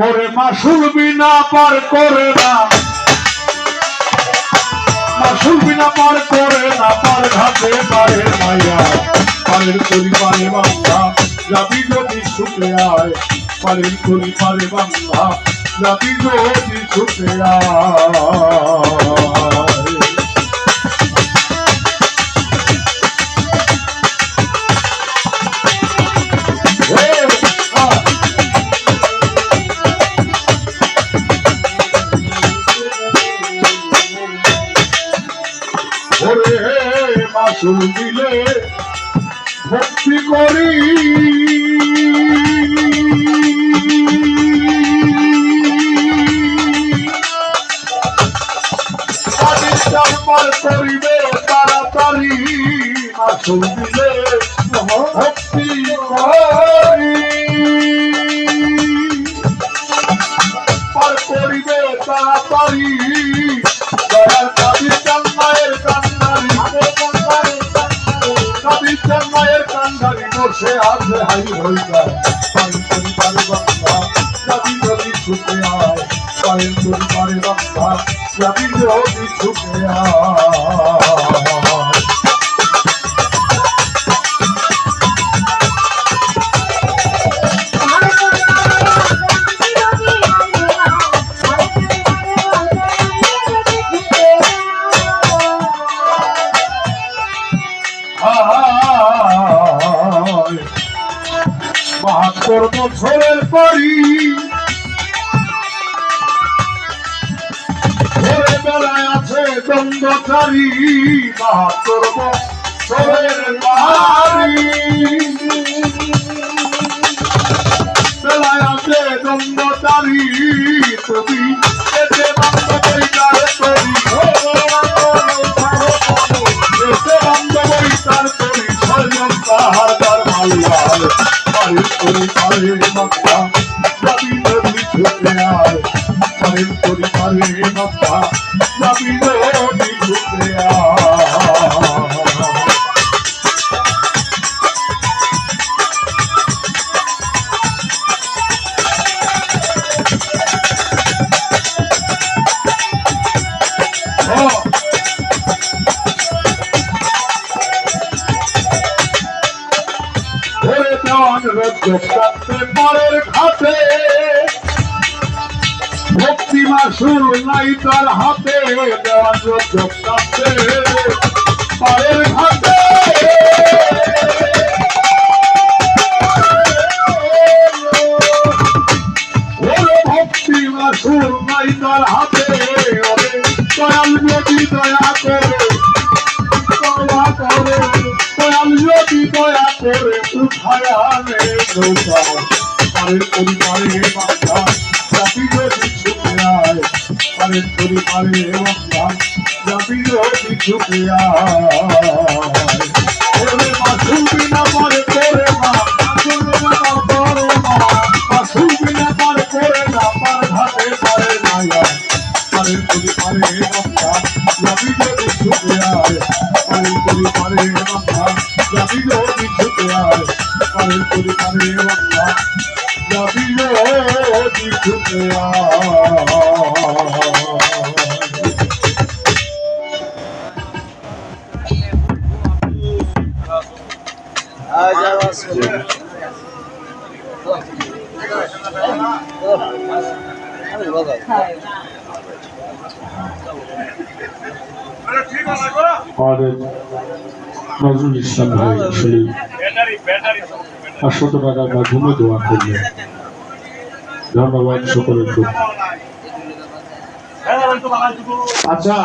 ওরে মাসুল বিনা পার করে না, মাসুল বিনা পার করে না, পার ঘাটে পারের মাইয়া, পারের করি পারে বাংলা যাবি যদি ছুটে আয়, পারের করি পারে বাংলা যাবি যদি ছুটে আয়। মাসুল দিলে ভক্তি করি, পার করিবে তাড়াতাড়ি, মাসুল দিলে ভক্তি করি, পার করিবে তাড়াতাড়ি, দয়ার কাবির কান্নায়ের কান্নারি, কাবির কান্নায়ের কান্নারি বসে আছে হাই হইবা, পায়ের করি পারে বাংলা যাবি যদি ছুটে আয়, পায়ের করি পারে বাংলা যাবি যদি ছুটে আয়। বাহাত্তর বছরের পরই ঘরে বেলায় আছে দ্বন্দ্বকারী, ৭২ বছরের পরই বেলায় আছে দ্বন্দ্বকারী, তুমি এতে বন্ধ পরিকার করি, এতে বন্ধ পরিকার করি, ছয়জন তাহার মাল্লাল পারের করি পারে বাংলা যাবি যদি ছুটে আয়, পারের করি পারে বাংলা যাবি যদি ছুটে আয়। পারের ঘাটে ভক্তি মাসুল নাই তার হাতে, দেওয়ান রক্ষে পারের ঘাটে ভক্তি মাসুল নাই তার হাতে, দয়াল যদি দয়া করে, দয়া করে দয়াল যদি দয়া করে উঠায় আনে নৌকা, পারের করি পারে বাংলা যাবি যদি ছুটে আয়, পারের করি পারে বাংলা যাবি যদি ছুটে আয়। মাসুল বিনা পারে করে না, মাসুল বিনা পারে না, মাসুল বিনা পারে করে না, পার ঘাটে পারে মায়া, পারের করি পারে বাংলা যাবি যদি ছুটে আয়, পারের করি পারে বাংলা যাবি যদি ছুটে আয়, পারের করি পারে বাংলা যাবি যদি ছুটে আমাদের নজরুল ইসলাম ভাই আসলে 500 টাকার মাধ্যমে দোয়া করলেন, ধন্যবাদ সকলের। আচ্ছা